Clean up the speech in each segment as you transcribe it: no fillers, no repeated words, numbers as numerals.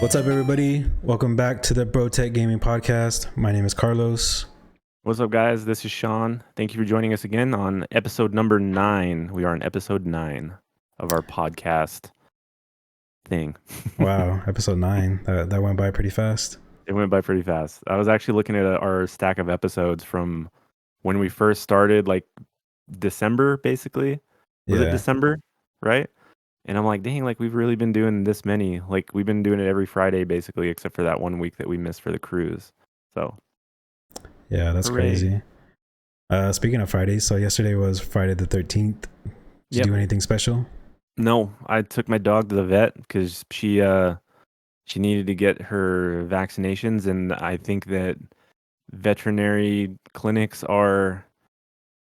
What's up, everybody? Welcome back to the Bro Tech Gaming Podcast. My name is Carlos. What's up, guys? This is Sean. Thank you for joining us again on episode number 9. We are on episode 9 of our podcast thing. Wow, episode 9. That went by pretty fast. It went by pretty fast. I was actually looking at our stack of episodes from when we first started, like December, basically. Was it Yeah. December? Right? And I'm like, dang, like we've really been doing this many. Like we've been doing it every Friday, basically, except for that 1 week that we missed for the cruise. So, Yeah, that's hooray. crazy. Speaking of Fridays, so yesterday was Friday the 13th. Did you Yep. do anything special? No, I took my dog to the vet because she needed to get her vaccinations, and I think that veterinary clinics are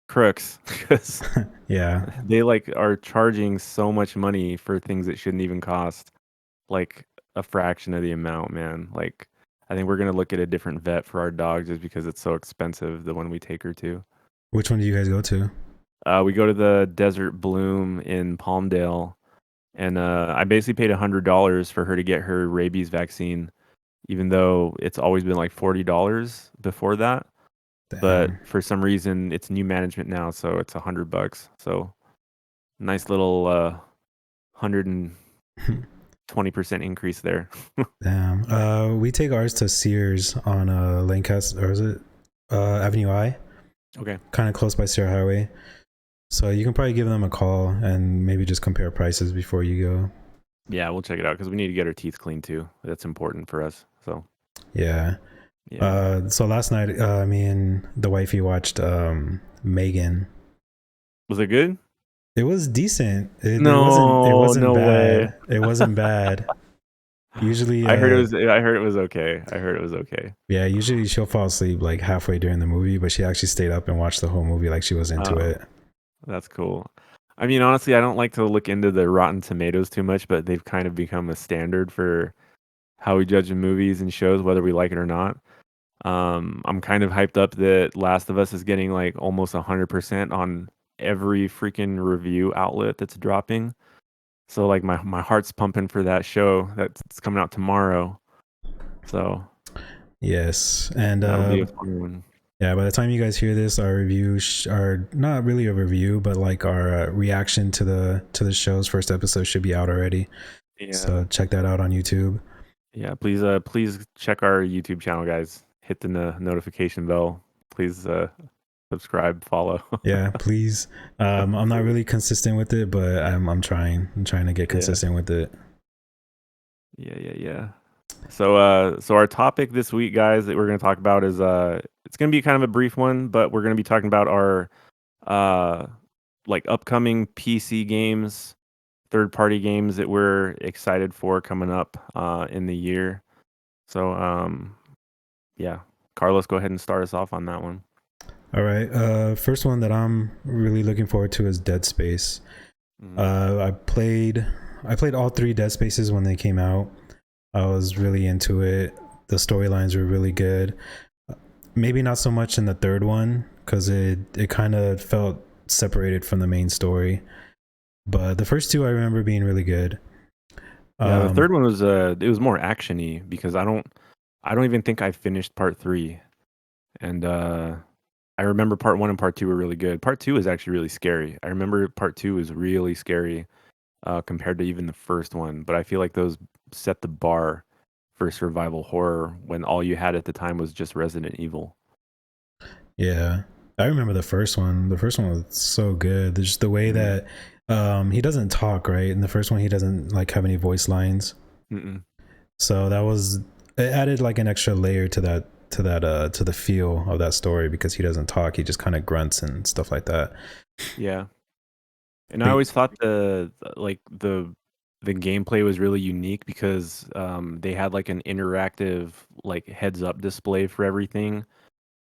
crooks because Yeah. they like are charging so much money for things that shouldn't even cost like a fraction of the amount, man. Like I think we're gonna look at a different vet for our dog just because it's so expensive, the one we take her to. Which one do you guys go to? We go to the Desert Bloom in Palmdale, and I basically paid $100 for her to get her rabies vaccine, even though it's always been like $40 before that. But Damn. for some reason, it's new management now, so it's $100. So nice little 120% increase there. Damn. We take ours to Sears on Lancaster, or is it Avenue I? Okay. Kind of close by Sierra Highway. So you can probably give them a call and maybe just compare prices before you go. Yeah, we'll check it out because we need to get our teeth cleaned too. That's important for us. So Yeah. yeah. So last night, me and the wifey watched Megan. Was it good? It was decent. It No, wasn't no way. bad. It wasn't bad. Usually, I heard it was okay. I heard it was okay. yeah, usually she'll fall asleep like halfway during the movie, but she actually stayed up and watched the whole movie like she was into Oh, it. that's cool. I mean, honestly, I don't like to look into the Rotten Tomatoes too much, but they've kind of become a standard for how we judge movies and shows, whether we like it or not. I'm kind of hyped up that Last of Us is getting like almost 100% on every freaking review outlet that's dropping. So like my heart's pumping for that show that's coming out tomorrow. So Yes, and that'll be a fun one. yeah, by the time you guys hear this, our reviews are not really a review, but like our reaction to the show's first episode should be out already. Yeah. So check that out on YouTube. Yeah, please check our YouTube channel, guys. Hit the notification bell. Please subscribe, follow. Yeah, please. I'm not really consistent with it, but I'm trying. I'm trying to get consistent with it. Yeah. So our topic this week, guys, that we're going to talk about is it's going to be kind of a brief one, but we're going to be talking about our like upcoming PC games, third-party games that we're excited for coming up in the year. So yeah, Carlos, go ahead and start us off on that one. All right. First one that I'm really looking forward to is Dead Space. I played all 3 Dead Spaces when they came out. I was really into it. The storylines were really good. Maybe not so much in the third one because it kind of felt separated from the main story. But the first 2 I remember being really good. Yeah, the third one was it was more action-y because I don't even think I finished part 3. And I remember part 1 and part 2 were really good. Part 2 is actually really scary. I remember part 2 was really scary compared to even the first one, but I feel like those set the bar for survival horror when all you had at the time was just Resident Evil. Yeah, I remember the first one. The first one was so good. There's just the way that he doesn't talk, right? In the first one, he doesn't like have any voice lines. So it added like an extra layer to the feel of that story because he doesn't talk. He just kind of grunts and stuff like that. Yeah. And I always thought the gameplay was really unique because they had like an interactive like heads up display for everything.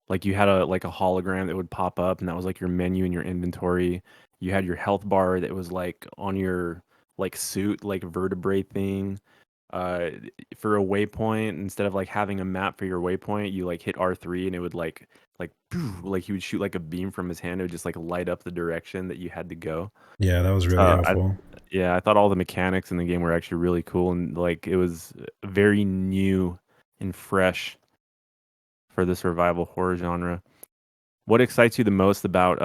Like you had a hologram that would pop up, and that was like your menu and your inventory. You had your health bar that was like on your like suit, like vertebrae thing. For a waypoint, instead of like having a map for your waypoint, you like hit R3 and it would like like he would shoot like a beam from his hand. It would just like light up the direction that you had to go. Yeah, that was really helpful. Yeah, I thought all the mechanics in the game were actually really cool, and like it was very new and fresh for the survival horror genre. What excites you the most about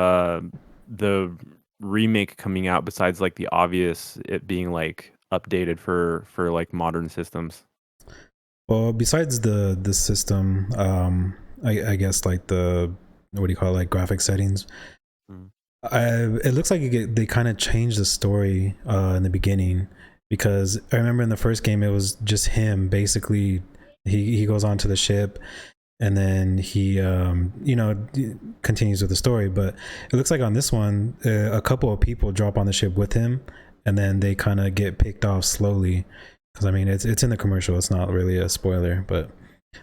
the remake coming out besides like the obvious it being like updated for like modern systems? Well, besides the system, I guess like the, what do you call it, like graphic settings. Mm. It looks like they kind of changed the story in the beginning, because I remember in the first game it was just him basically. He goes onto the ship, and then he continues with the story. But it looks like on this one, a couple of people drop on the ship with him, and then they kind of get picked off slowly. Because I mean, it's in the commercial. It's not really a spoiler, but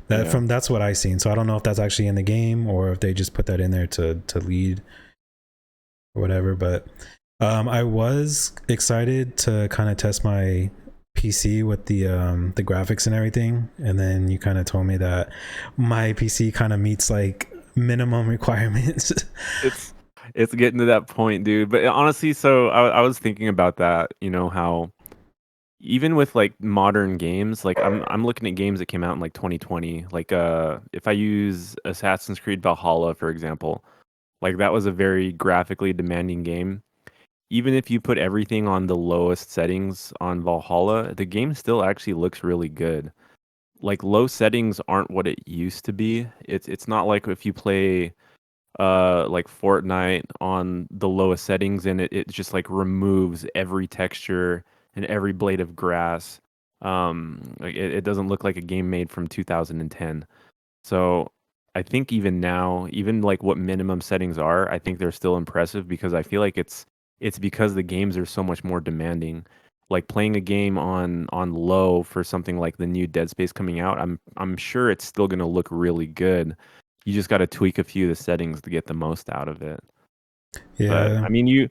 Yeah. that's what I seen. So I don't know if that's actually in the game or if they just put that in there to lead or whatever. But I was excited to kind of test my PC with the graphics and everything, and then you kind of told me that my PC kind of meets like minimum requirements. It's it's getting to that point, dude. But honestly, so I was thinking about that, how even with like modern games, like I'm looking at games that came out in like 2020. Like if I use Assassin's Creed Valhalla, for example, like that was a very graphically demanding game. Even if you put everything on the lowest settings on Valhalla, the game still actually looks really good. Like low settings aren't what it used to be. It's not like if you play like Fortnite on the lowest settings and it just like removes every texture and every blade of grass. Like it doesn't look like a game made from 2010. So I think even now, even like what minimum settings are, I think they're still impressive because I feel like it's because the games are so much more demanding. Like playing a game on low for something like the new Dead Space coming out, I'm sure it's still gonna look really good. You just got to tweak a few of the settings to get the most out of it. But Yeah. I mean, you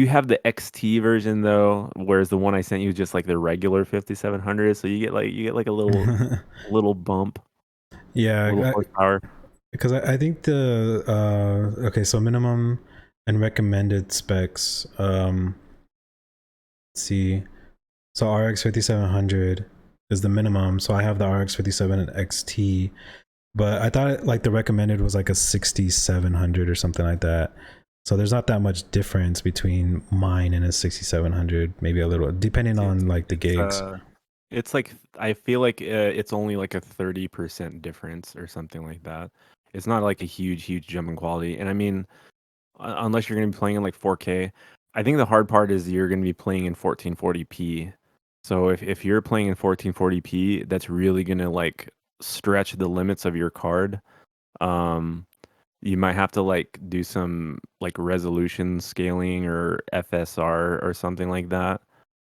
have the XT version though, whereas the one I sent you is just like the regular 5700. So you get like a little bump, a little Yeah, horsepower. because I think the okay, so minimum and recommended specs. Let's see. So RX 5700 is the minimum. So I have the RX 57 and XT, but I thought like the recommended was like a 6700 or something like that. So there's not that much difference between mine and a 6700, maybe a little, depending It's on like the it's gigs. uh it's like I feel like it's only like a 30% difference or something like that. It's not like a huge jump in quality. And I mean, unless you're going to be playing in like 4K. I think the hard part is you're going to be playing in 1440p. So if you're playing in 1440p, that's really going to like stretch the limits of your card. Um, you might have to like do some like resolution scaling or FSR or something like that.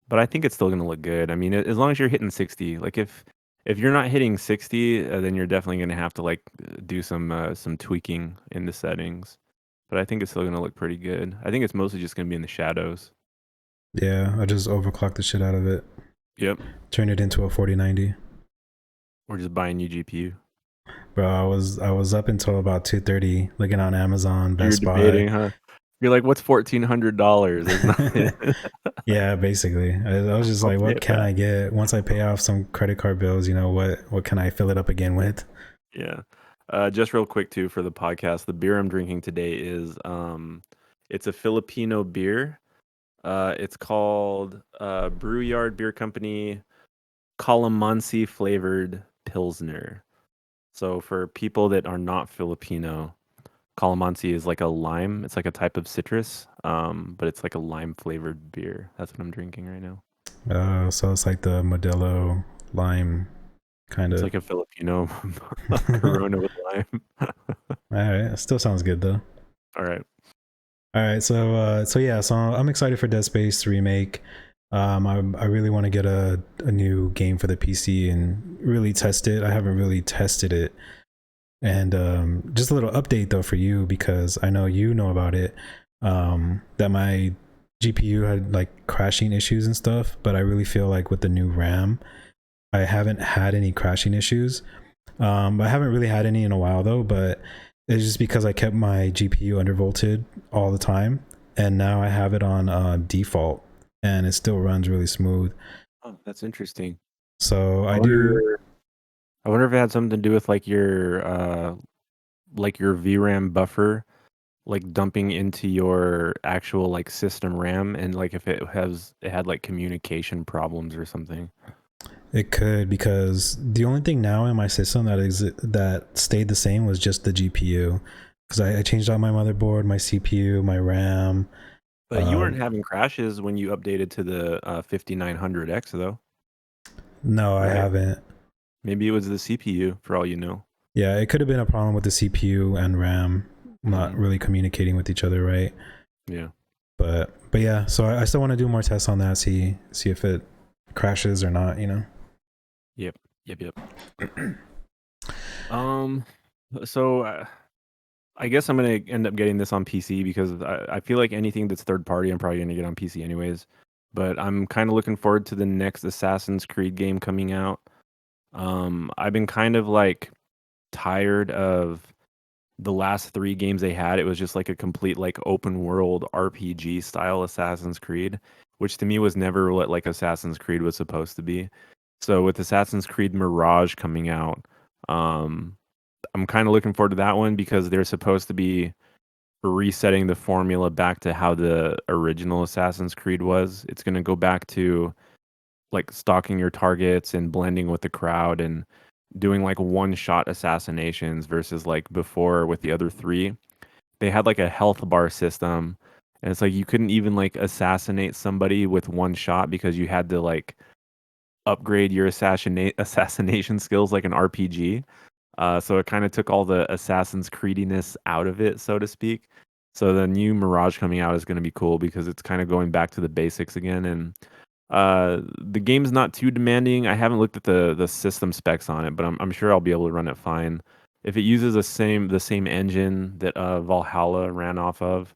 But I think it's still going to look good. I mean, as long as you're hitting 60, like if you're not hitting 60, then you're definitely going to have to like do some tweaking in the settings. But I think it's still gonna look pretty good. I think it's mostly just gonna be in the shadows. Yeah, I just overclocked the shit out of it, Yep. turned it into a 4090. Or just buy a new GPU. Bro, I was up until about 2:30 looking on Amazon, You're Best Buy. debating, huh? You're like, what's $1,400? There's nothing. Yeah, basically. I was just I'll like, pay what it can back. I get once I pay off some credit card bills? What can I fill it up again with? Yeah. Just real quick too for the podcast. The beer I'm drinking today is it's a Filipino beer. It's called Brew Yard Beer Company Calamansi flavored Pilsner. So for people that are not Filipino, calamansi is like a lime. It's like a type of citrus, but it's like a lime flavored beer. That's what I'm drinking right now. So it's like the Modelo lime kind It's of. like a Filipino All Corona with lime. right, still sounds good though. All right. All right, so yeah, so I'm excited for Dead Space remake. I really want to get a new game for the PC and really test it. I haven't really tested it. And just a little update though for you, because I know you know about it. That my GPU had like crashing issues and stuff, but I really feel like with the new RAM, I haven't had any crashing issues. I haven't really had any in a while though, but it's just because I kept my GPU undervolted all the time, and now I have it on default. and it still runs really smooth. Oh, that's interesting. So I I do. wonder. I wonder if it had something to do with like your VRAM buffer, like dumping into your actual like system RAM, and like if it had like communication problems or something. It could, because the only thing now in my system that stayed the same was just the GPU. Because I changed out my motherboard, my CPU, my RAM. But you Uh, weren't having crashes when you updated to the 5900X though, no, I right? haven't. Maybe it was the CPU for all you know. Yeah, it could have been a problem with the CPU and RAM not Hmm. really communicating with each other, right? Yeah. But yeah, so I still want to do more tests on that, see if it crashes or not, you know. Yep. Yep. Yep. Um. So I guess I'm gonna end up getting this on PC because I feel like anything that's third party, I'm probably gonna get on PC anyways. But I'm kind of looking forward to the next Assassin's Creed game coming out. I've been kind of like tired of the last three games they had. It was just like a complete like open world RPG style Assassin's Creed, which to me was never what like Assassin's Creed was supposed to be. So with Assassin's Creed Mirage coming out, um, I'm kind of looking forward to that one because they're supposed to be resetting the formula back to how the original Assassin's Creed was. It's going to go back to like stalking your targets and blending with the crowd and doing like one shot assassinations versus like before with the other three. They had like a health bar system, and it's like you couldn't even like assassinate somebody with one shot because you had to like upgrade your assassination skills like an RPG. So it kind of took all the Assassin's Creediness out of it, so to speak. So the new Mirage coming out is going to be cool because it's kind of going back to the basics again. And the game's not too demanding. I haven't looked at the system specs on it, but I'm sure I'll be able to run it fine. If it uses the same engine that Valhalla ran off of,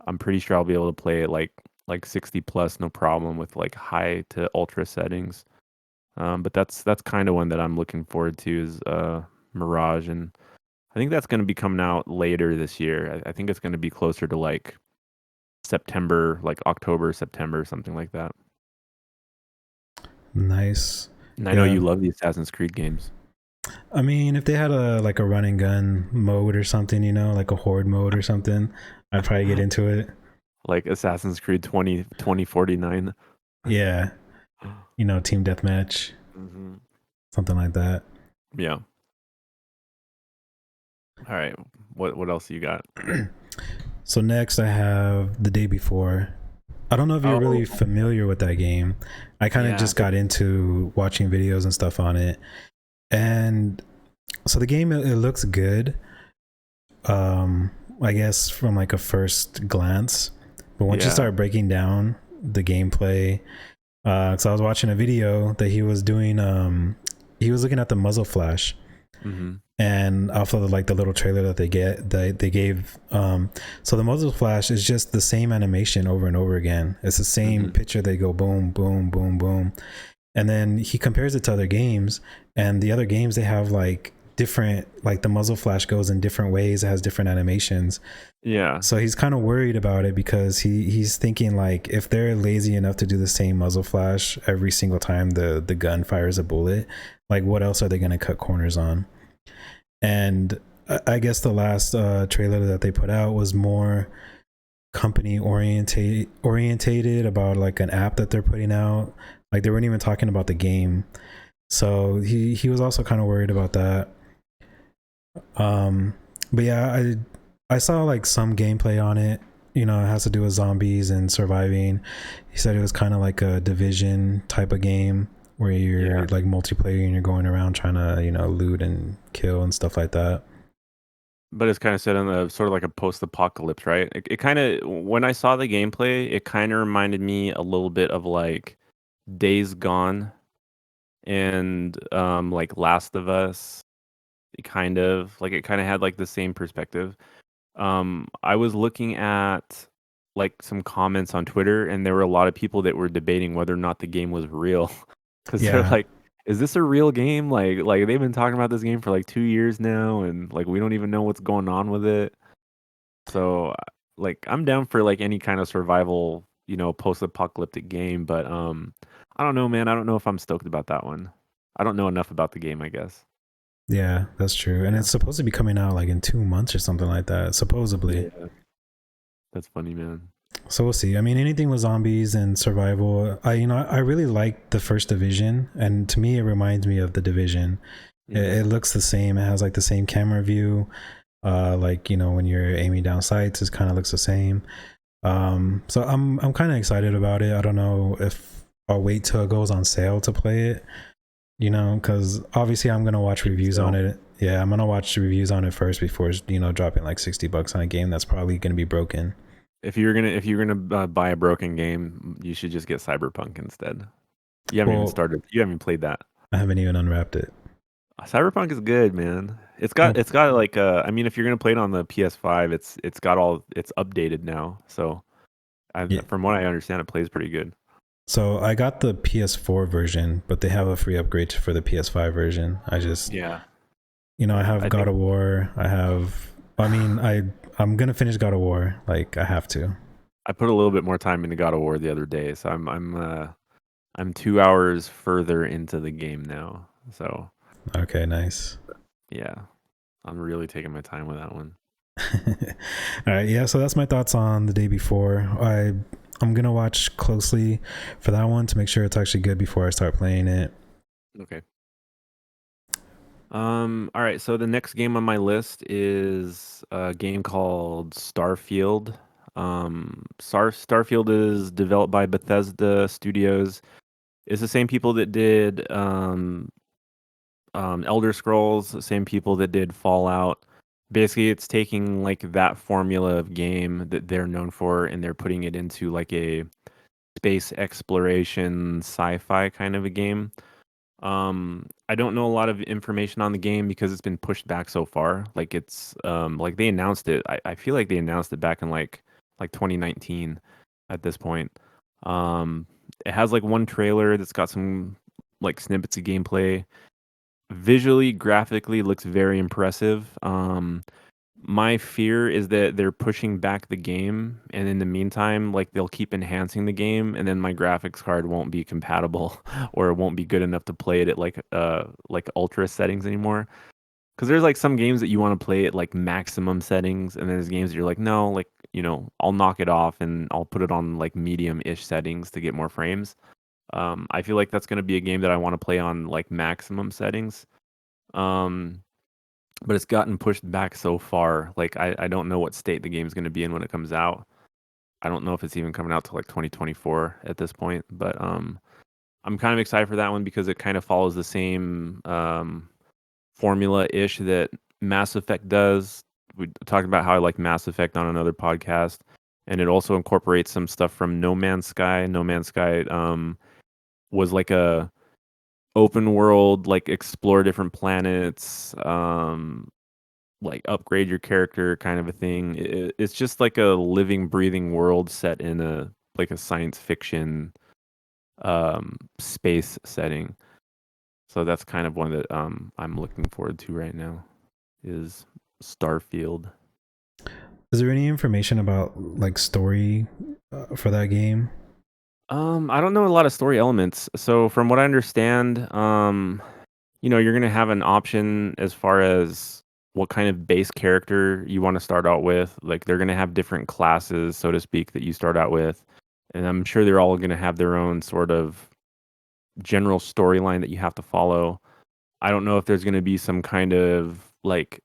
I'm pretty sure I'll be able to play it like 60 plus, no problem with like high to ultra settings. But that's kind of one that I'm looking forward to is Mirage, and I think that's going to be coming out later this year. I think it's going to be closer to like September, like October, September, something like that. Nice. And I know Yeah. you love the Assassin's Creed games, I mean, if they had a like a run and gun mode or something, you know, like a horde mode or something, I'd probably get into it. like Assassin's Creed 2049. Yeah, you know, team deathmatch, Hmm. something like that. Yeah. All right. What else you got? So next I have The Day Before. I don't know if you're Oh, really familiar with that game. I kind of yeah. just got into watching videos and stuff on it. And so the game, it looks good. Um I guess from like a first glance. But once you Yeah. start breaking down the gameplay, so I was watching a video that he was looking at the muzzle flash, Hmm. and off of like the little trailer that they gave, so the muzzle flash is just the same animation over and over again. It's the same Hmm. picture. They go boom boom boom boom, and then he compares it to other games, and the other games they have like different, like the muzzle flash goes in different ways, it has different animations. Yeah. So he's kind of worried about it because he's thinking like if they're lazy enough to do the same muzzle flash every single time the gun fires a bullet, like what else are they going to cut corners on? And I guess the last trailer that they put out was more company orientated about like an app that they're putting out. Like they weren't even talking about the game. So he was also kind of worried about that. Um, but yeah, I saw like some gameplay on it. You know, it has to do with zombies and surviving. He said it was kind of like a division type of game where you're Yeah. like multiplayer and you're going around trying to, you know, loot and kill and stuff like that. But it's kind of set on a sort of like a post-apocalypse, right? It kind of when I saw the gameplay, it kind of reminded me a little bit of like Days Gone and like Last of Us. It kind of had like the same perspective. I was looking at like some comments on Twitter, and there were a lot of people that were debating whether or not the game was real because they're Yeah. like, "Is this a real game?" Like they've been talking about this game for like 2 years now, and like we don't even know what's going on with it. So, like, I'm down for like any kind of survival, post-apocalyptic game, but I don't know, man. I don't know if I'm stoked about that one. I don't know enough about the game, I guess. Yeah, that's true. And Yeah. it's supposed to be coming out like in 2 months or something like that, supposedly. Yeah. That's funny, man. So we'll see. I mean, anything with zombies and survival, I really like the first Division, and to me, it reminds me of the Division. Hmm. It looks the same. It has like the same camera view. Like when you're aiming down sights, it kind of looks the same. So I'm kind of excited about it. I don't know if I'll wait till it goes on sale to play it. Because obviously I'm gonna watch Maybe reviews on so. it. Yeah, I'm gonna watch reviews on it first before dropping like $60 on a game that's probably gonna be broken. If you're gonna buy a broken game, you should just get Cyberpunk instead. You haven't even Well, started. You haven't played that. I haven't even unwrapped it. Cyberpunk is good, man. It's got Well, it's got like I mean, if you're gonna play it on the PS5, it's updated now. So yeah. from what I understand, it plays pretty good. So I got the PS4 version, but they have a free upgrade for the PS5 version. Yeah, I have I God think of War. I'm gonna finish God of War. Like I have to. I put a little bit more time into God of War the other day, so I'm 2 hours further into the game now. So Okay, nice. yeah, I'm really taking my time with that one. All right, yeah. So that's my thoughts on The Day Before. I'm gonna watch closely for that one to make sure it's actually good before I start playing it. Okay. All right. So the next game on my list is a game called Starfield. Starfield is developed by Bethesda Studios. It's the same people that did Elder Scrolls, the same people that did Fallout. Basically, it's taking like that formula of game that they're known for, and they're putting it into like a space exploration sci-fi kind of a game. I don't know a lot of information on the game because it's been pushed back so far. Like like they announced it. I feel like they announced it back in like 2019 at this point. Um, it has like one trailer that's got some like snippets of gameplay. Visually, graphically looks very impressive. My fear is that they're pushing back the game, and in the meantime, like they'll keep enhancing the game, and then my graphics card won't be compatible, or it won't be good enough to play it at like ultra settings anymore. Because there's like some games that you want to play at like maximum settings, and there's games that you're like, no, like I'll knock it off and I'll put it on like medium-ish settings to get more frames. I feel like that's going to be a game that I want to play on like maximum settings. Um, but it's gotten pushed back so far. Like I don't know what state the game's going to be in when it comes out. I don't know if it's even coming out to like 2024 at this point, but I'm kind of excited for that one because it kind of follows the same formula-ish that Mass Effect does. We talked about how I like Mass Effect on another podcast, and it also incorporates some stuff from No Man's Sky. No Man's Sky was like a open world, like explore different planets, like upgrade your character kind of a thing. It's just like a living, breathing world set in a like a science fiction space setting. So that's kind of one that I'm looking forward to right now is Starfield. Is there any information about like story for that game? I don't know a lot of story elements. So from what I understand, you're gonna have an option as far as what kind of base character you want to start out with. Like they're gonna have different classes, so to speak, that you start out with, and I'm sure they're all gonna have their own sort of general storyline that you have to follow. I don't know if there's gonna be some kind of like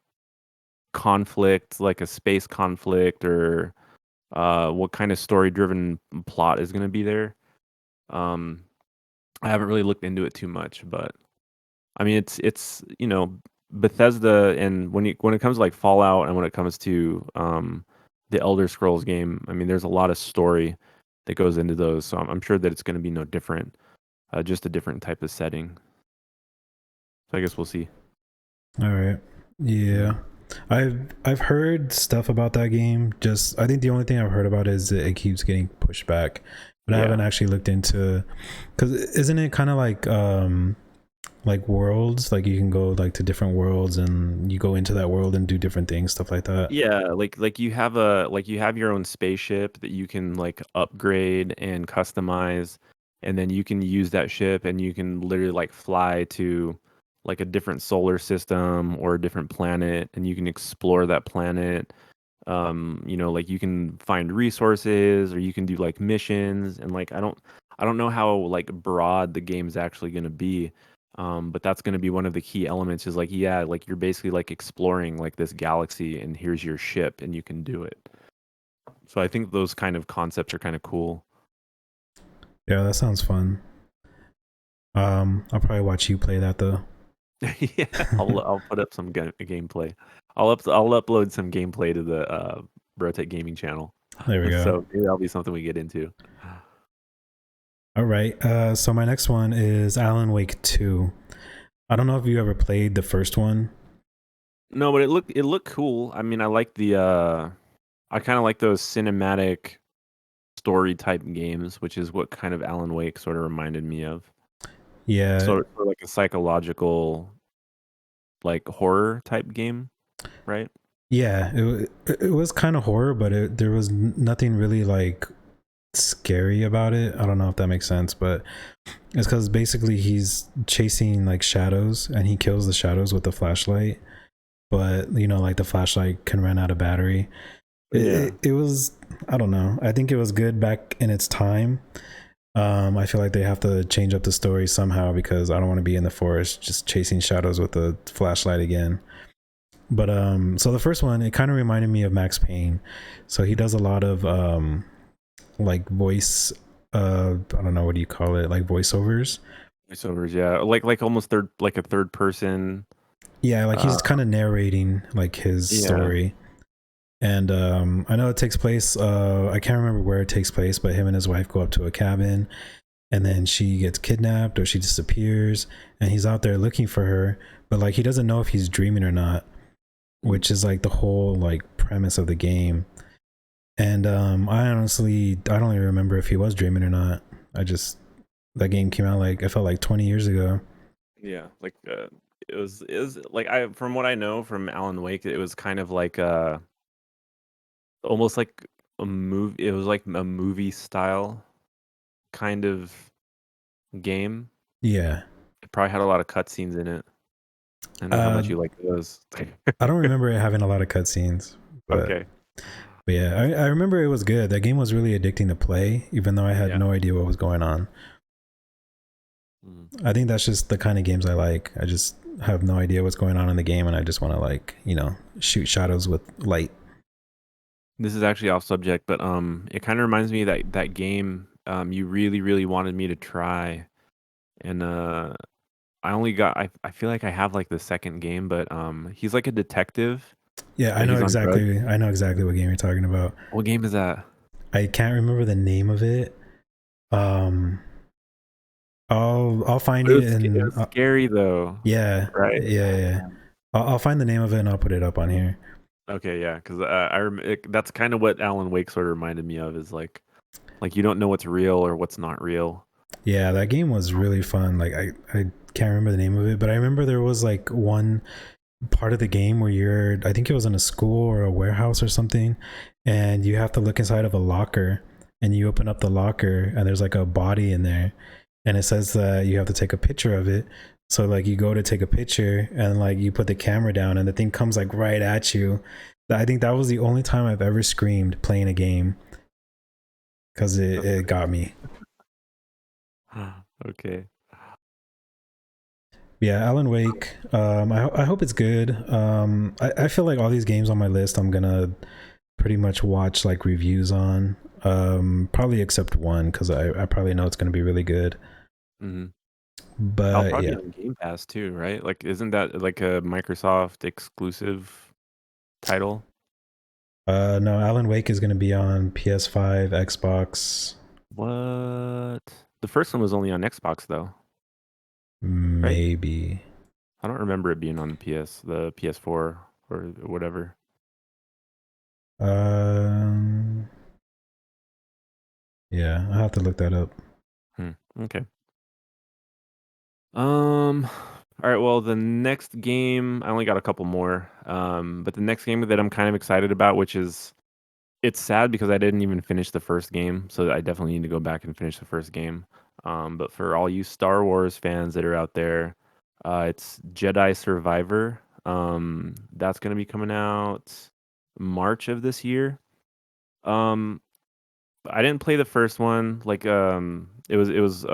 conflict, like a space conflict, or what kind of story-driven plot is gonna be there. Um, I haven't really looked into it too much, but I mean, it's Bethesda, and when it comes to like Fallout and when it comes to the Elder Scrolls game, I mean, there's a lot of story that goes into those, so I'm sure that it's going to be no different, just a different type of setting. So I guess we'll see. All right. Yeah. Yeah. I've heard stuff about that game. Just I think the only thing I've heard about is that it keeps getting pushed back. But I haven't Yeah. actually looked into, because isn't it kind of like like worlds, like you can go like to different worlds and you go into that world and do different things, stuff like that. Yeah, you have your own spaceship that you can like upgrade and customize, and then you can use that ship and you can literally like fly to like a different solar system or a different planet, and you can explore that planet. Like you can find resources or you can do like missions, and like I don't know how like broad the game's actually going to be. But that's going to be one of the key elements is like, yeah, like you're basically like exploring like this galaxy and here's your ship and you can do it. So I think those kind of concepts are kind of cool. Yeah, that sounds fun. I'll probably watch you play that though. Yeah, I'll put up some gameplay. I'll upload some gameplay to the Rotate Gaming channel. There we go. So maybe that'll be something we get into. All right. So my next one is Alan Wake 2. I don't know if you ever played the first one. No, but it looked cool. I mean, I kind of like those cinematic story type games, which is what kind of Alan Wake sort of reminded me of. Yeah, Sort of like a psychological, like horror type game, right? yeah. It was kind of horror, but there was nothing really like scary about it. I don't know if that makes sense, but it's because basically he's chasing like shadows and he kills the shadows with the flashlight. But like the flashlight can run out of battery. Yeah. It was, I don't know. I think it was good back in its time. I feel like they have to change up the story somehow because I don't want to be in the forest just chasing shadows with a flashlight again. But so the first one, it kind of reminded me of Max Payne. So he does a lot of like voice, I don't know, what do you call it, like voiceovers. Voiceovers, yeah. Like almost a third person. Yeah, like Uh he's kind of narrating like his yeah. story. And I know it takes place, I can't remember where it takes place, but him and his wife go up to a cabin and then she gets kidnapped or she disappears and he's out there looking for her, but like he doesn't know if he's dreaming or not, Mm. which is like the whole like premise of the game. And I honestly, I don't even remember if he was dreaming or not. I just, that game came out like, I felt like 20 years ago. Yeah, like it was like I from what I know from Alan Wake, it was kind of like almost like a movie. It was like a movie style kind of game. Yeah. It probably had a lot of cutscenes in it. I know how uh much you like those. I don't remember it having a lot of cutscenes, but Okay. yeah, I remember it was good. That game was really addicting to play, even though I had Yeah. no idea what was going on. Mm. I think that's just the kind of games I like. I just have no idea what's going on in the game, and I just want to like shoot shadows with light. This is actually off subject, but it kind of reminds me of that game you really really wanted me to try, and I feel like I have like the second game, but he's like a detective, Yeah, but he's on drugs. I know exactly what game you're talking about. What game is that? I can't remember the name of it. Um, I'll find But it it and was scary though, yeah, right? yeah. I'll find the name of it and I'll put it up on here. Okay, yeah, because that's kind of what Alan Wake sort of reminded me of is like you don't know what's real or what's not real. Yeah, that game was really fun. Like I can't remember the name of it, but I remember there was like one part of the game where you're, I think it was in a school or a warehouse or something, and you have to look inside of a locker and you open up the locker and there's like a body in there and it says that you have to take a picture of it. So like you go to take a picture and like you put the camera down and the thing comes like right at you. I think that was the only time I've ever screamed playing a game because That's it got me. okay. Yeah, Alan Wake. I hope it's good. I feel like all these games on my list, I'm gonna pretty much watch like reviews on. Probably except one because I probably know it's gonna be really good. Hmm. That'll But probably yeah, be on Game Pass too, right? Like, isn't that like a Microsoft exclusive title? no, Alan Wake is gonna be on PS5, Xbox, What? The first one was only on Xbox though, right? maybe. I don't remember it being on the PS4 or whatever. Um, yeah, I will have to look that up. Hmm. Okay. Um, all right. Well, the next game, I only got a couple more. But the next game that I'm kind of excited about, which is it's sad because I didn't even finish the first game, so I definitely need to go back and finish the first game. But for all you Star Wars fans that are out there, it's Jedi Survivor. That's gonna be coming out March of this year. Um, I didn't play the first one. Like, it was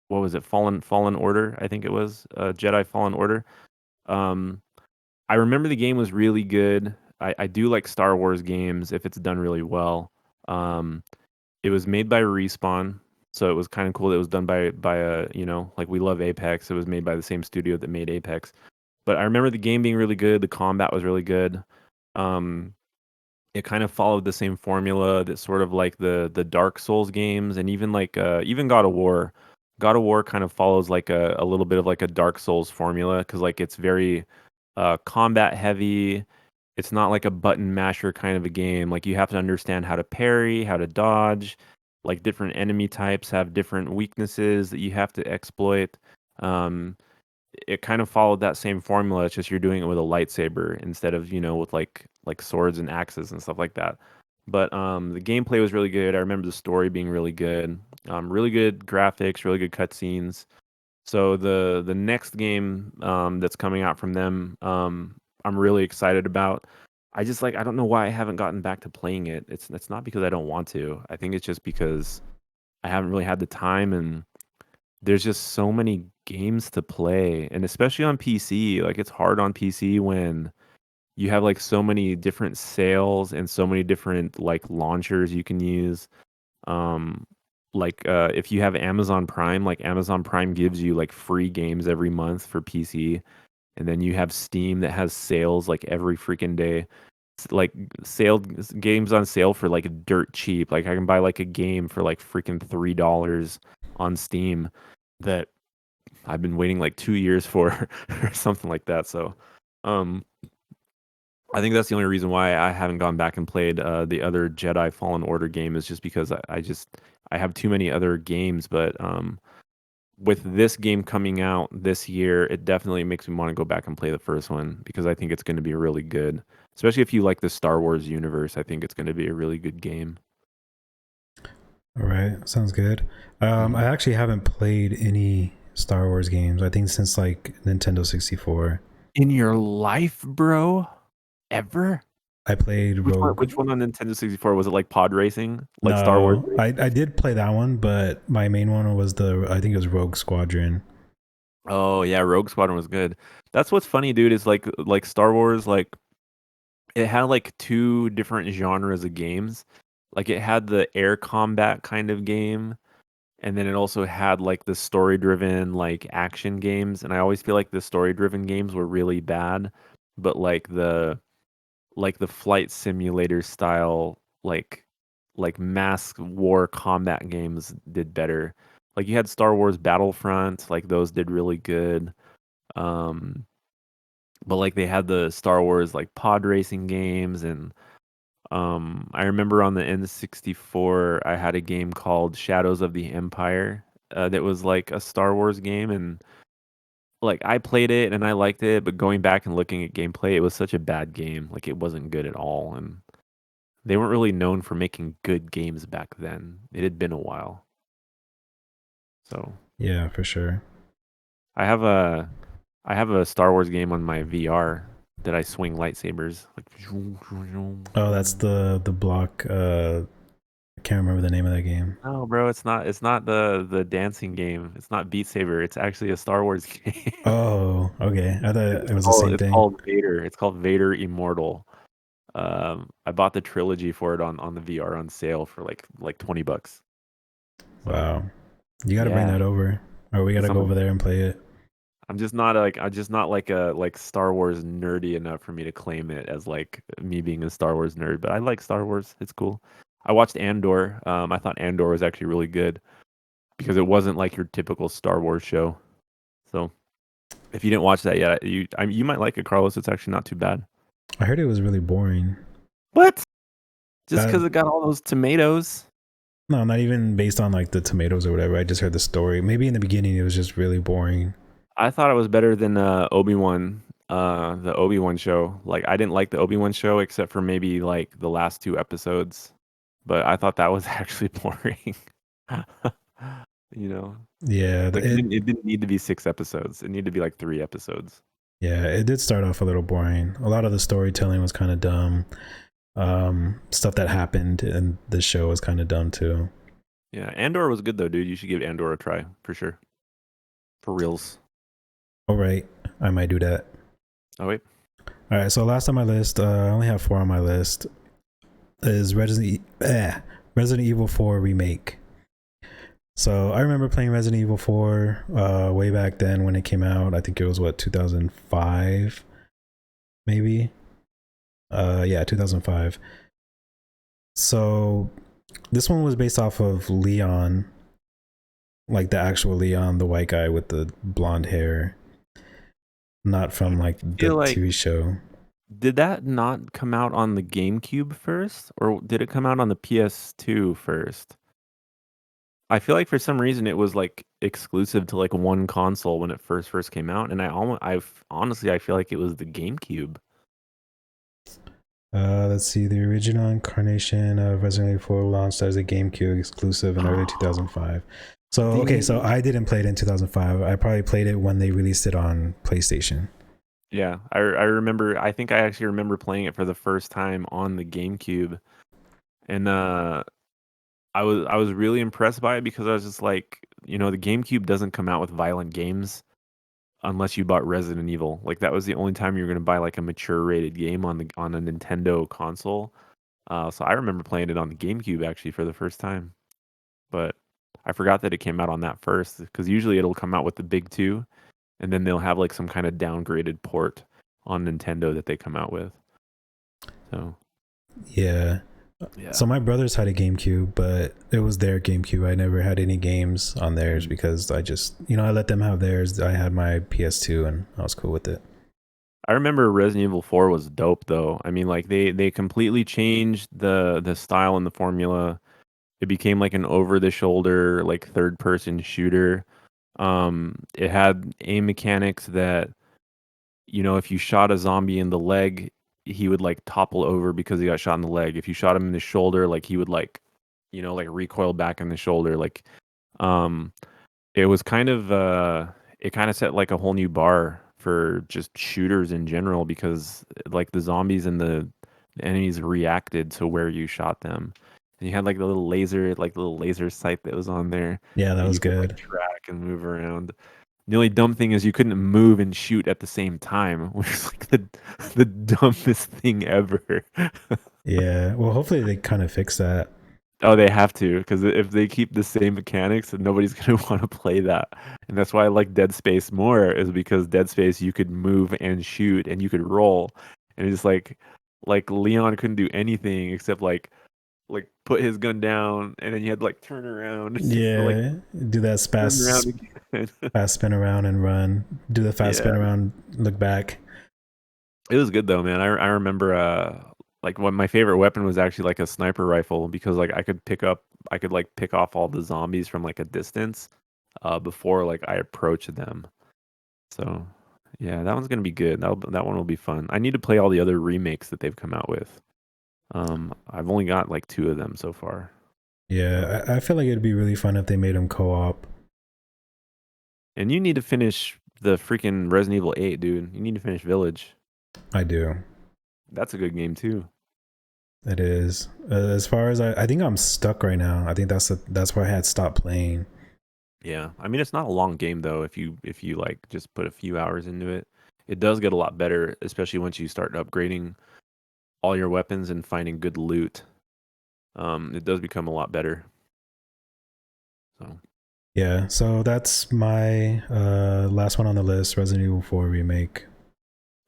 what was it? Fallen Order, I think it was. Jedi Fallen Order. Um, I remember the game was really good. I do like Star Wars games if it's done really well. Um, it was made by Respawn, so it was kind of cool. It was done by a like we love Apex. It was made by the same studio that made Apex. But I remember the game being really good. The combat was really good. Um, it kind of followed the same formula that sort of like the Dark Souls games and even like even God of War. God of War kind of follows like a little bit of like a Dark Souls formula because like it's very combat heavy. It's not like a button masher kind of a game. Like you have to understand how to parry, how to dodge. Like different enemy types have different weaknesses that you have to exploit. Um, it kind of followed that same formula. It's just you're doing it with a lightsaber instead of with like swords and axes and stuff like that. But the gameplay was really good. I remember the story being really good. Really good graphics, really good cutscenes. So the next game that's coming out from them, I'm really excited about. I don't know why I haven't gotten back to playing it. It's not because I don't want to. I think it's just because I haven't really had the time and there's just so many games to play, and especially on PC, like, it's hard on PC when you have, like, so many different sales and so many different, like, launchers you can use. Um, if you have Amazon Prime, like, Amazon Prime gives you, like, free games every month for PC, and then you have Steam that has sales, like, every freaking day. Like, sale games on sale for, like, dirt cheap. Like, I can buy, like, a game for, like, freaking $3 on Steam that I've been waiting like 2 years for or something like that, so, um, I think that's the only reason why I haven't gone back and played, the other Jedi Fallen Order game is just because I have too many other games, but, with this game coming out this year, it definitely makes me wanna go back and play the first one because I think it's gonna be really good, especially if you like the Star Wars universe, I think it's gonna be a really good game. All right, sounds good. I Mhm. actually haven't played any Star Wars games. I think since like Nintendo 64. In your life, bro? Ever? I played Rogue. Which one on Nintendo 64? Was it like pod racing? Like Star Wars No, I racing? I did play that one, but my main one was I think it was Rogue Squadron. Oh yeah, Rogue Squadron was good. That's what's funny, dude, is like Star Wars, like it had like two different genres of games. Like it had the air combat kind of game, and then it also had like the story-driven like action games. And I always feel like the story-driven games were really bad, but like the flight simulator style like mass war combat games did better. Like you had Star Wars Battlefront, like those did really good. Um but like they had the Star Wars like pod racing games and I remember on the N64 I had a game called Shadows of the Empire that was like a Star Wars game and like I played it and I liked it, but going back and looking at gameplay, it was such a bad game. Like it wasn't good at all and they weren't really known for making good games back then. It had been a while. So, Yeah, for sure. I have a I have a Star Wars game on my VR that I swing lightsabers like Oh, that's the block. I can't remember the name of that game. No, bro, it's not the dancing game. It's not Beat Saber. It's actually a Star Wars game. Oh, okay. I thought It's it was the called same it's thing. called Vader. It's called Vader Immortal. I bought the trilogy for it on the VR on sale for like $20. So, Wow, you got to bring yeah, that over, or we got it's to go some over there and play it. I'm just not like a like Star Wars nerdy enough for me to claim it as like me being a Star Wars nerd, but I like Star Wars. It's cool. I watched Andor. I thought Andor was actually really good because it wasn't like your typical Star Wars show. So if you didn't watch that yet, you might like it, Carlos. It's actually not too bad. I heard it was really boring. What? Just That because it got all those tomatoes? No, not even based on like the tomatoes or whatever. I just heard the story. Maybe in the beginning it was just really boring. I thought it was better than Obi-Wan, the Obi-Wan show. Like I didn't like the Obi-Wan show except for maybe like the last two episodes, but I thought that was actually boring. You know, Yeah, like it didn't need to be 6 episodes. It needed to be like 3 episodes. yeah, it did start off a little boring. A lot of the storytelling was kind of dumb. Stuff that happened in the show was kind of dumb too. Yeah, Andor was good though, dude. You should give Andor a try for sure. For reals. All right, I might do that. Oh wait. All right, so last on my list, I only have 4 on my list. Is Resident Evil 4 remake. So I remember playing Resident Evil 4 way back then when it came out. I think it was what, 2005 maybe. Yeah, 2005. So this one was based off of Leon, like the actual Leon, the white guy with the blonde hair, not from like I the feel like TV show. did that not come out on the GameCube first, or did it come out on the PS2 first? I feel like for some reason it was like exclusive to like one console when it first came out, and honestly I feel like it was the GameCube. Let's see. The original incarnation of Resident Evil 4 launched as a GameCube exclusive in early 2005. So, okay, so Dang. I didn't play it in 2005. I probably played it when they released it on PlayStation. Yeah, I remember. I think I actually remember playing it for the first time on the GameCube, and I was really impressed by it because I was just like, the GameCube doesn't come out with violent games unless you bought Resident Evil. Like that was the only time you were gonna buy like a mature rated game on a Nintendo console. So I remember playing it on the GameCube actually for the first time, but I forgot that it came out on that first because usually it'll come out with the big two, and then they'll have like some kind of downgraded port on Nintendo that they come out with. So Yeah. yeah. So my brothers had a GameCube, but it was their GameCube. I never had any games on theirs because I just, I let them have theirs. I had my PS2 and I was cool with it. I remember Resident Evil 4 was dope though. I mean, like they completely changed the style and the formula. It became like an over the shoulder like third person shooter. It had aim mechanics that if you shot a zombie in the leg, he would like topple over because he got shot in the leg. If you shot him in the shoulder, like he would like like recoil back in the shoulder. Like um it was kind of it kind of set like a whole new bar for just shooters in general because like the zombies and the enemies reacted to where you shot them. And you had like the little laser sight that was on there Yeah, that that was you could like good. track and move around. The only dumb thing is you couldn't move and shoot at the same time, which is like the dumbest thing ever. Yeah. Well, hopefully they kind of fix that. Oh, they have to, because if they keep the same mechanics, then nobody's gonna want to play that. And that's why I like Dead Space more, is because Dead Space you could move and shoot and you could roll, and it's like Leon couldn't do anything except like put his gun down, and then you had to like turn around to like Yeah. Do that turn around again. fast spin around and run. Do the fast Yeah, spin around, look back. it was good though, man. I remember like what my favorite weapon was actually like a sniper rifle because like I could like pick off all the zombies from like a distance before like I approach them. So yeah, that one's gonna be good. That one will be fun. I need to play all the other remakes that they've come out with. I've only got like 2 of them so far. So Yeah. I feel like it'd be really fun if they made them co op. and you need to finish the freaking Resident Evil 8, dude. You need to finish Village. I do. That's a good game too. It is. As far as I think I'm stuck right now. I think that's where I had stopped playing. Yeah, I mean it's not a long game though. If you like just put a few hours into it, it does get a lot better, especially once you start upgrading all your weapons and finding good loot. It does become a lot better. So Yeah, so that's my last one on the list, Resident Evil 4 remake.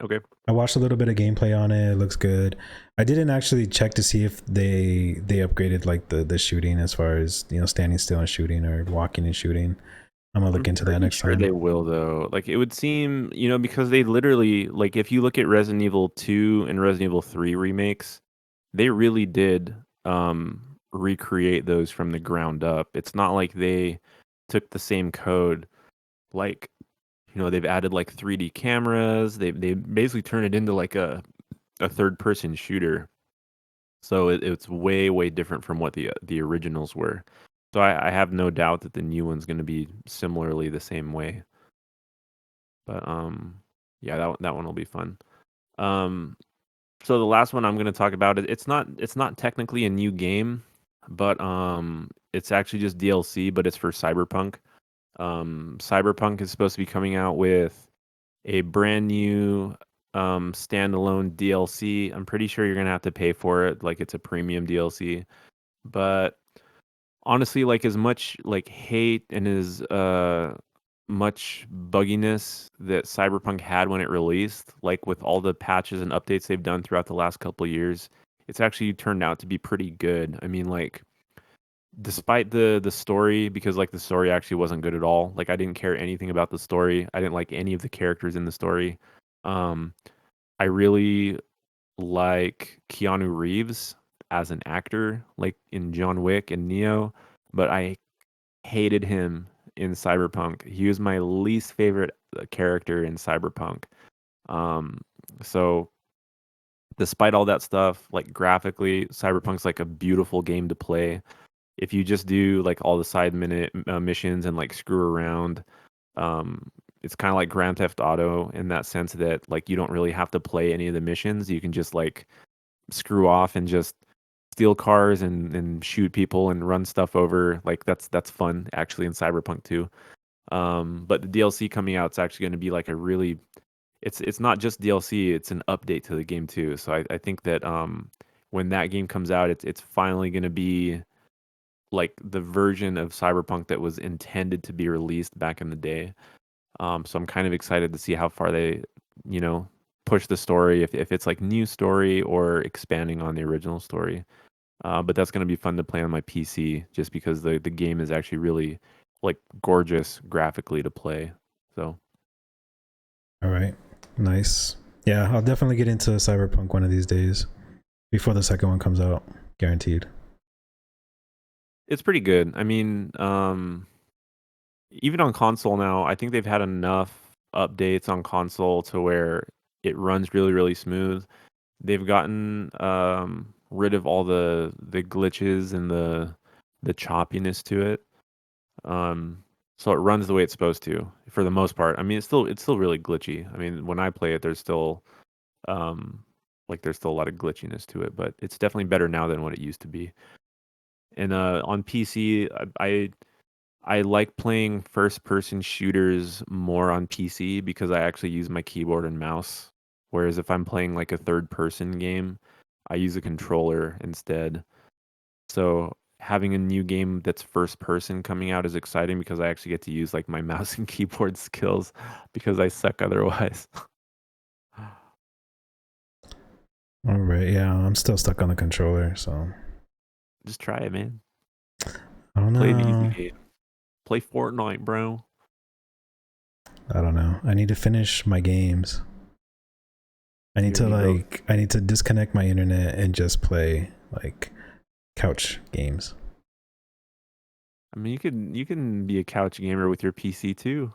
okay, I watched a little bit of gameplay on it. It looks good. I didn't actually check to see if they upgraded like the shooting as far as, standing still and shooting or walking and shooting. I'm gonna look I'm into that pretty next sure they time. will though. Like it would seem, because they literally like if you look at Resident Evil 2 and Resident Evil 3 remakes, they really did recreate those from the ground up. It's not like they took the same code, like, they've added like 3D cameras. They basically turn it into like a third person shooter. So it's way way different from what the originals were. So I have no doubt that the new one's going to be similarly the same way. But yeah, that one will be fun. Um, so the last one I'm going to talk about, it's not technically a new game, but it's actually just DLC, but it's for Cyberpunk. Cyberpunk is supposed to be coming out with a brand new standalone DLC. I'm pretty sure you're gonna have to pay for it, like it's a premium DLC. But honestly, like as much like hate and as much bugginess that Cyberpunk had when it released, like with all the patches and updates they've done throughout the last couple of years, it's actually turned out to be pretty good. I mean, like despite the story, because like the story actually wasn't good at all. Like I didn't care anything about the story. I didn't like any of the characters in the story. Um, I really like Keanu Reeves as an actor, like in John Wick and Neo, but I hated him in Cyberpunk. He was my least favorite character in Cyberpunk. Um, so despite all that stuff, like graphically, Cyberpunk's like a beautiful game to play. If you just do like all the side minute missions and like screw around, it's kind of like Grand Theft Auto in that sense that like you don't really have to play any of the missions. You can just like screw off and just steal cars and shoot people and run stuff over. Like that's fun actually in Cyberpunk too. But the DLC coming out, it's actually going to be like a really it's not just DLC, it's an update to the game too. So I think that when that game comes out, it's finally going to be like the version of Cyberpunk that was intended to be released back in the day. So I'm kind of excited to see how far they, you know, push the story, if it's like new story or expanding on the original story. But that's going to be fun to play on my PC just because the game is actually really like gorgeous graphically to play. So All right. Nice. Yeah, I'll definitely get into Cyberpunk one of these days before the second one comes out. Guaranteed. it's pretty good. I mean, even on console now, I think they've had enough updates on console to where it runs really, really smooth. They've gotten rid of all the glitches and the choppiness to it. So it runs the way it's supposed to for the most part. I mean, it's still really glitchy. I mean, when I play it, there's still um there's still a lot of glitchiness to it, but it's definitely better now than what it used to be. And on PC, I like playing first person shooters more on PC because I actually use my keyboard and mouse. Whereas if I'm playing like a third person game, I use a controller instead. So having a new game that's first person coming out is exciting because I actually get to use like my mouse and keyboard skills because I suck otherwise. All right. Yeah, I'm still stuck on the controller, so Just try it, man. I don't Play the easy know. game. Play Fortnite, bro. I don't know. I need to finish my games. You're gonna be broke. I need to disconnect my internet and just play like couch games. I mean, you can be a couch gamer with your PC too.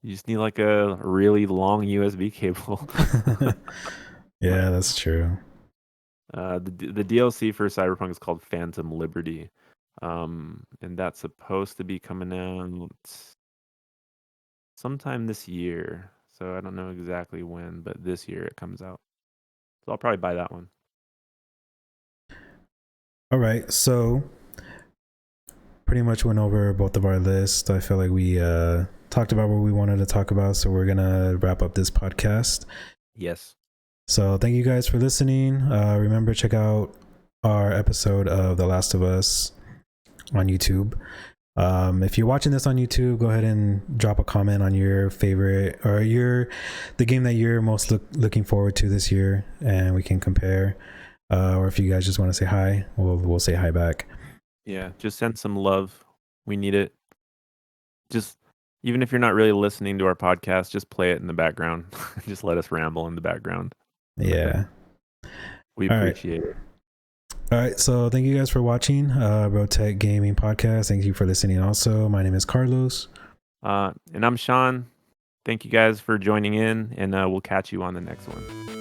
You just need like a really long USB cable. Yeah, that's true. The DLC for Cyberpunk is called Phantom Liberty, and that's supposed to be coming out sometime this year. So I don't know exactly when, but this year it comes out. So I'll probably buy that one. All right. So pretty much went over both of our lists. I feel like we talked about what we wanted to talk about, so we're gonna wrap up this podcast. Yes. So thank you guys for listening. Remember, check out our episode of The Last of Us on YouTube. If you're watching this on YouTube, go ahead and drop a comment on your favorite or the game that you're most looking forward to this year, and we can compare. Or if you guys just want to say hi, we'll say hi back. Yeah, just send some love. We need it. Just even if you're not really listening to our podcast, just play it in the background. Just let us ramble in the background. Yeah. We All right. appreciate it. All right, so thank you guys for watching Rotech Gaming Podcast. Thank you for listening also. My name is Carlos. And I'm Sean. Thank you guys for joining in, and we'll catch you on the next one.